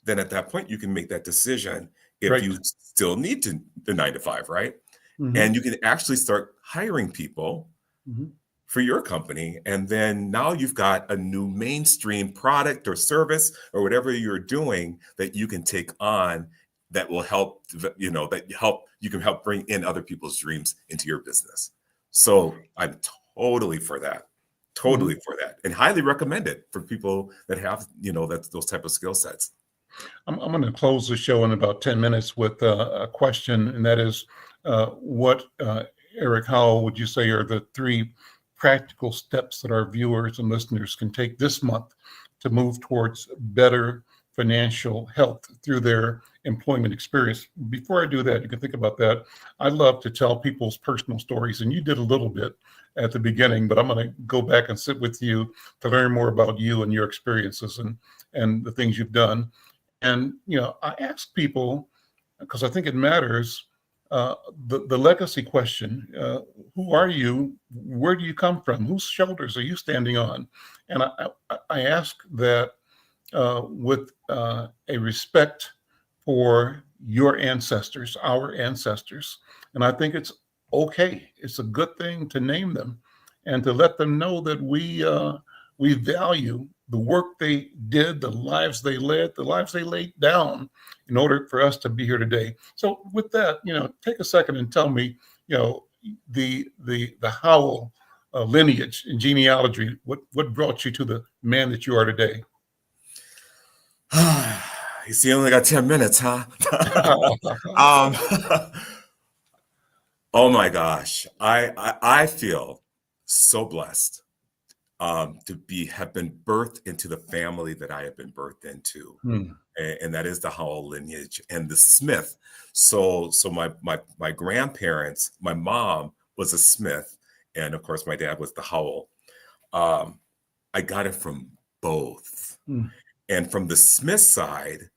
then at that point you can make that decision if Right. you still need the 9 to 5, right? Hmm. And you can actually start hiring people Hmm. for your company. And then now you've got a new mainstream product or service or whatever you're doing that you can take on, that will help, you can help bring in other people's dreams into your business. So I'm totally for that. Hmm. Totally for that. And highly recommend it for people that have, that's those type of skill sets. I'm going to close the show in about 10 minutes with a question, and that is, what, Eric Howell, would you say are the 3 practical steps that our viewers and listeners can take this month to move towards better financial health through their employment experience? Before I do that, you can think about that. I love to tell people's personal stories, and you did a little bit at the beginning, but I'm going to go back and sit with you to learn more about you and your experiences and the things you've done. And I ask people, because I think it matters, the legacy question: who are you? Where do you come from? Whose shoulders are you standing on? And I ask that with a respect for your ancestors, our ancestors. And I think it's okay. It's a good thing to name them and to let them know that we value the work they did, the lives they led, the lives they laid down in order for us to be here today. So with that, take a second and tell me, the Howell lineage and genealogy, what brought you to the man that you are today? You see, I only got 10 minutes, huh? um, oh my gosh. I feel so blessed to have been birthed into the family that I have been birthed into. Hmm. And that is the Howell lineage and the Smith. So my grandparents, my mom was a Smith, and of course my dad was the Howell. Um, I got it from both. Hmm. And from the Smith side,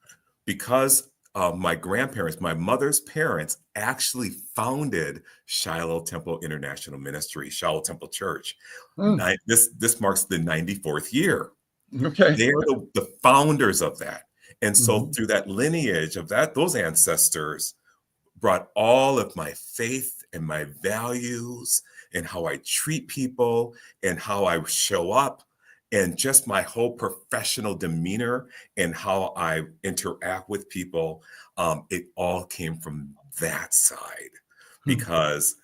because my grandparents, my mother's parents, actually founded Shiloh Temple International Ministry, Shiloh Temple Church. Hmm. This marks the 94th year. Okay. They are the founders of that. And so Mhm. through that lineage of those ancestors brought all of my faith and my values and how I treat people and how I show up and just my whole professional demeanor and how I interact with people. It all came from that side Hmm. because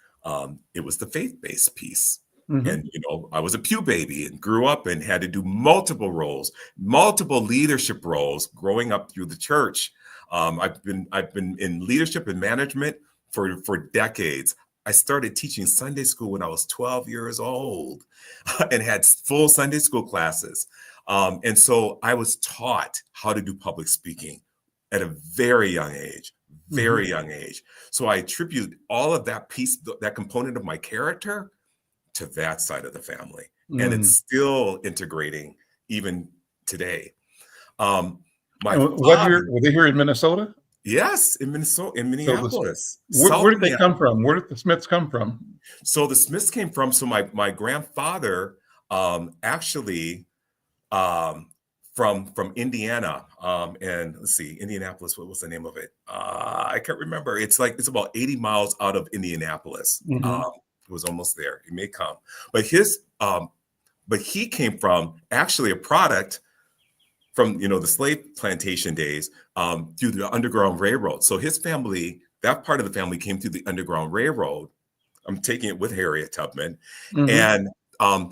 it was the faith-based piece. Mhm. And I was a pew baby and grew up and had to do multiple roles, multiple leadership roles growing up through the church. I've been in leadership and management for decades. I started teaching Sunday school when I was 12 years old and had full Sunday school classes. And so I was taught how to do public speaking at a very young age, Mhm. very young age. So I attribute all of that piece, that component of my character, to that side of the family. And Mm. it's still integrating even today. My And what father, year were they here in Minnesota? yes, in Minnesota, in So this, Minneapolis, where South did they Minneapolis. come from? Where did the Smiths come from? So the Smiths came from, so my grandfather actually um, from Indiana, and let's see, Indianapolis. What was the name of it? I can't remember. It's about 80 miles out of Indianapolis. Hmm. It was almost there. It may come, but but he came from actually a product from the slave plantation days through the Underground Railroad. So his family, that part of the family, came through the Underground Railroad. I'm taking it with Harriet Tubman, Hmm. and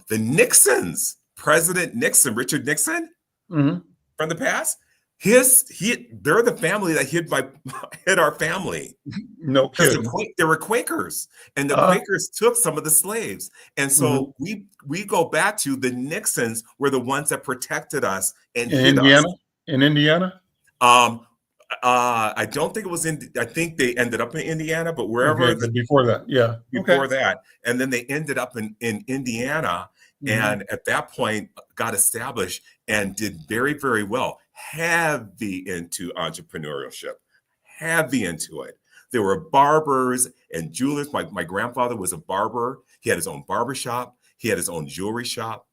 the Nixons, President Nixon, Richard Nixon Hmm. from the past. They're the family that hid our family No because kidding. they were Quakers, and the Uh, Quakers took some of the slaves, and mhm. so we go back to the Nixons were the ones that protected us and In hid us. Indiana? In Indiana? Um, I don't think it was in. I think they ended up in Indiana, but Okay, wherever but before that, yeah. Okay. before that, and then they ended up in Indiana, Hmm. and at that point got established and did very, very well. Heavy into entrepreneurship, heavy into it. There were barbers and jewelers. My grandfather was a barber. He had his own barber shop. He had his own jewelry shop.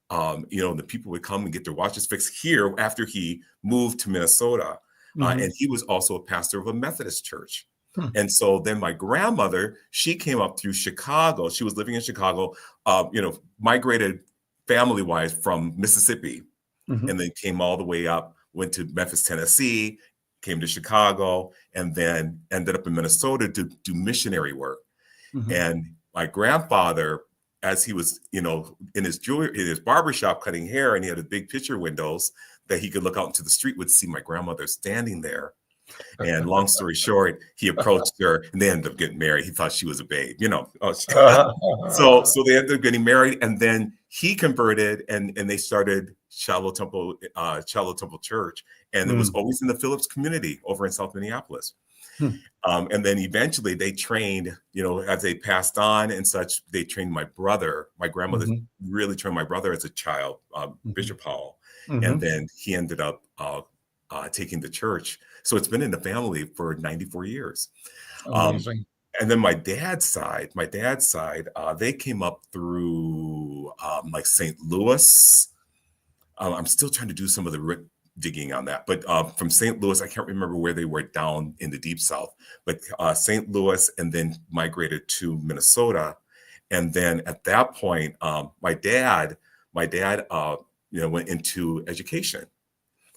The people would come and get their watches fixed here after he moved to Minnesota. And Hmm. he was also a pastor of a Methodist church. Hmm. And so then my grandmother, she came up through Chicago. She was living in Chicago, migrated family wise from Mississippi, Hmm. and then came all the way up, went to Memphis, Tennessee, came to Chicago, and then ended up in Minnesota to do missionary work. Hmm. And my grandfather, as he was, in his barbershop cutting hair, and he had a big picture windows that he could look out into the street, would see my grandmother standing there. And long story short, he approached her, and they ended up getting married. He thought she was a babe. Oh, so they ended up getting married, and then he converted, and they started Shiloh Temple Church, and it was Mm. always in the Phillips community over in South Minneapolis. Hmm. And then eventually they trained, as they passed on and such, they trained my brother. My grandmother Mhm. really trained my brother as a child, Mhm. Bishop Howell. And Mhm. then he ended up taking the church. So it's been in the family for 94 years. Um, Amazing. and then my dad's side, they came up through like St. Louis. I'm still trying to do some of the digging on that, but from St. Louis, I can't remember where they were down in the deep south, but St. Louis, and then migrated to Minnesota, and then at that point, my dad, went into education.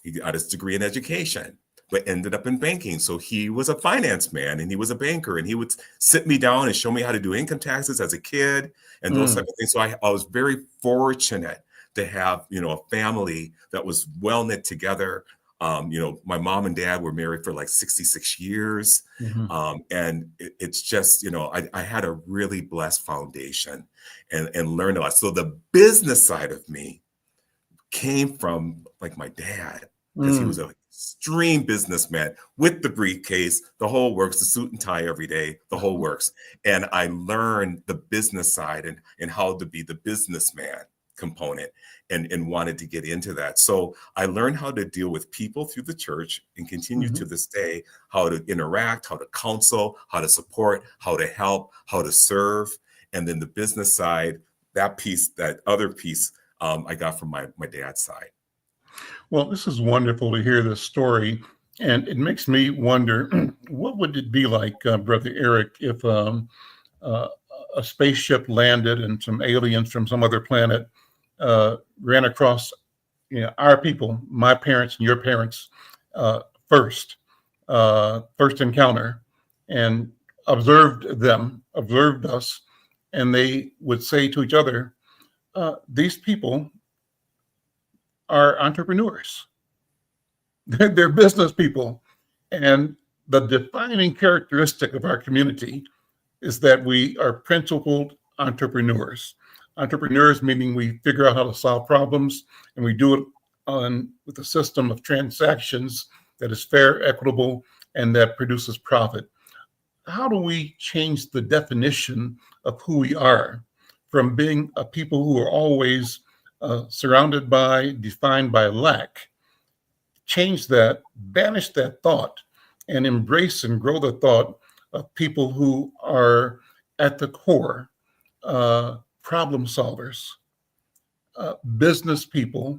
He got his degree in education, but ended up in banking. So he was a finance man, and he was a banker, and he would sit me down and show me how to do income taxes as a kid and those type Mm. of things. So I was very fortunate to have, a family that was well knit together. My mom and dad were married for like 66 years. Mhm. And it's just, I had a really blessed foundation and learned a lot. So the business side of me came from like my dad, because he was Mm. an extreme businessman with the briefcase, the whole works, the suit and tie every day, the whole works. And I learned the business side and how to be the businessman component, and wanted to get into that. So I learned how to deal with people through the church, and continue to Mhm. this day, how to interact, how to counsel, how to support, how to help, how to serve. And then the business side, that other piece, I got from my dad's side. Well, this is wonderful to hear this story, and it makes me wonder, what would it be like, Brother Eric, if uh, a spaceship landed and some aliens from some other planet ran across, our people, my parents and your parents, uh, first, first encounter, and observed us, and they would say to each other, "These people are entrepreneurs. They're business people, and the defining characteristic of our community is that we are principled entrepreneurs. Entrepreneurs meaning we figure out how to solve problems, and we do it with a system of transactions that is fair, equitable, and that produces profit. How do we change the definition of who we are from being a people who are always surrounded by, defined by lack. Change that, banish that thought, and embrace and grow the thought of people who are at the core problem solvers, business people,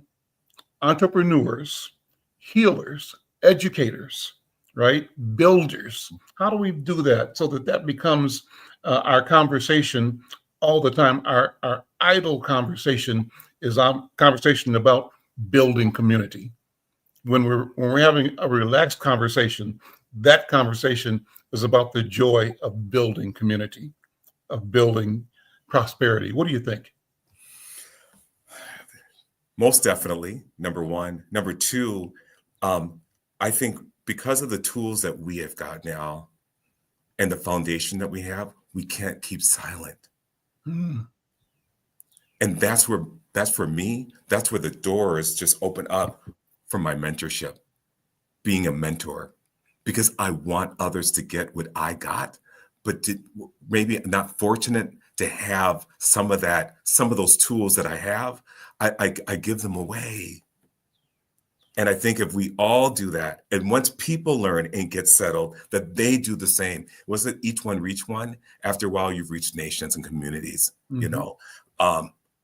entrepreneurs, healers, educators, right? Builders. How do we do that so that that becomes our conversation all the time? Our idle conversation is our conversation about building community. When we're having a relaxed conversation, that conversation is about the joy of building community, of building prosperity. What do you think? Most definitely, number one. Number two, I think because of the tools that we have got now and the foundation that we have, we can't keep silent. Mm. And that's for me, that's where the doors just open up for my mentorship, being a mentor, because I want others to get what I got, but maybe not fortunate to have some of those tools that I have. I give them away. And I think if we all do that, and once people learn and get settled, that they do the same. Was it each one reach one? After a while, you've reached nations and communities.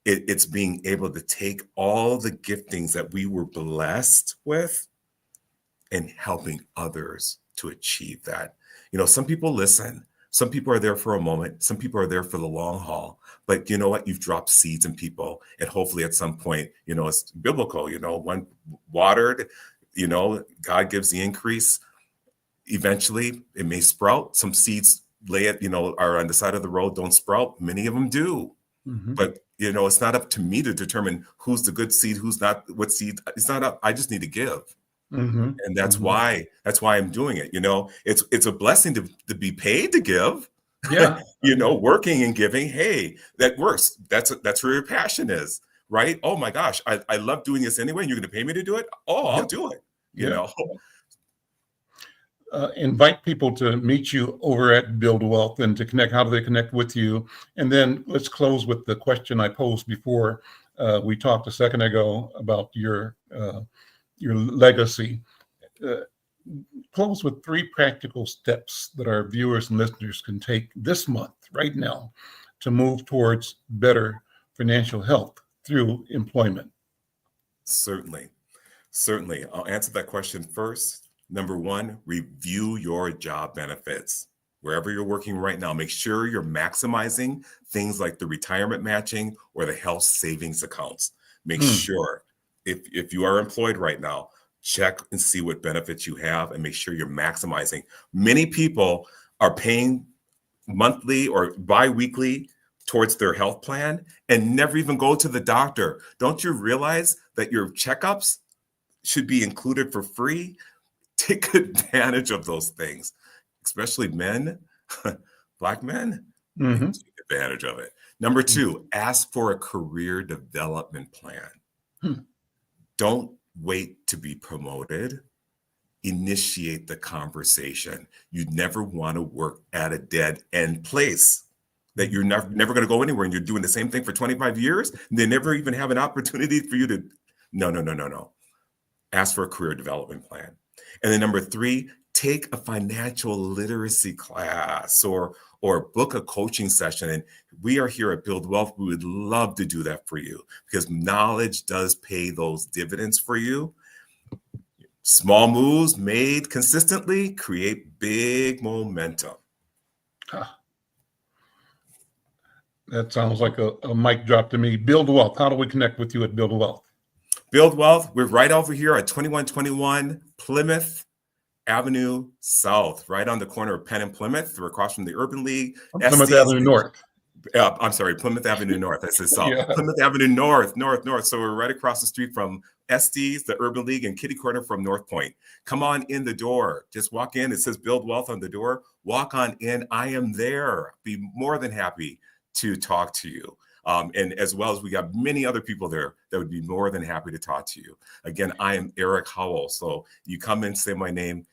It's being able to take all the giftings that we were blessed with and helping others to achieve that. Some people listen. Some people are there for a moment. Some people are there for the long haul. But you know what? You've dropped seeds in people. And hopefully at some point, it's biblical, when watered, God gives the increase. Eventually, it may sprout. Some seeds are on the side of the road, don't sprout. Many of them do. Mm-hmm. But, it's not up to me to determine who's the good seed, who's not, what seed. It's not up. I just need to give. Mm-hmm. And that's why I'm doing it. It's a blessing to be paid to give. Yeah. Working and giving. Hey, that works. That's where your passion is, right? Oh my gosh, I love doing this anyway. And you're going to pay me to do it. Oh, I'll do it. Invite people to meet you over at Build Wealth and to connect. How do they connect with you? And then let's close with the question I posed before we talked a second ago about your legacy. Close with 3 practical steps that our viewers and listeners can take this month, right now, to move towards better financial health through employment. Certainly. I'll answer that question first. Number 1, review your job benefits. Wherever you're working right now, make sure you're maximizing things like the retirement matching or the health savings accounts. Make sure if you are employed right now, check and see what benefits you have and make sure you're maximizing. Many people are paying monthly or bi-weekly towards their health plan and never even go to the doctor. Don't you realize that your checkups should be included for free? Take advantage of those things, especially men, Black men. Mm-hmm. Take advantage of it. Number 2, ask for a career development plan. Don't wait to be promoted. Initiate the conversation. You never want to work at a dead end place that you're never going to go anywhere and you're doing the same thing for 25 years. And they never even have an opportunity for you to. No. Ask for a career development plan. And then number 3, take a financial literacy class or book a coaching session. And we are here at Build Wealth. We would love to do that for you because knowledge does pay those dividends for you. Small moves made consistently create big momentum. That sounds like a mic drop to me. Build Wealth. How do we connect with you at Build Wealth? Build Wealth. We're right over here at 2121 Plymouth Avenue South, right on the corner of Penn and Plymouth. We're across from the Urban League. Plymouth Avenue North. I'm sorry, Plymouth Avenue North. I said South. Yeah. Plymouth Avenue North. So we're right across the street from Estes, the Urban League, and kitty corner from North Point. Come on in the door. Just walk in. It says Build Wealth on the door. Walk on in. I am there. Be more than happy to talk to you. And as well as we got many other people there that would be more than happy to talk to you. Again, I am Eric Howell. So you come in, say my name.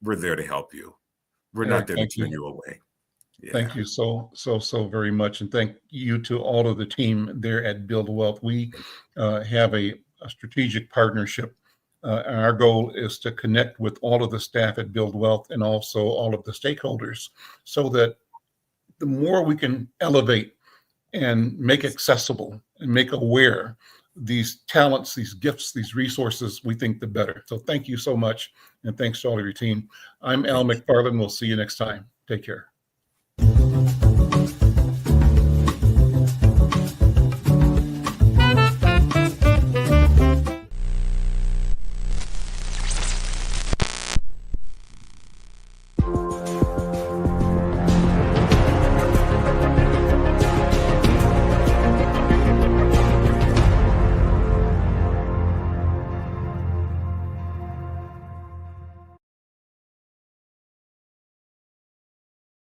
We're there to help you. We're not there to turn you away. Yeah. Thank you so very much. And thank you to all of the team there at Build Wealth. We have a strategic partnership. And our goal is to connect with all of the staff at Build Wealth and also all of the stakeholders so that the more we can elevate and make accessible and make aware these talents, these gifts, these resources, we think the better. So thank you so much. And thanks to all of your team. I'm Al Thank you. McFarlane. We'll see you next time. Take care.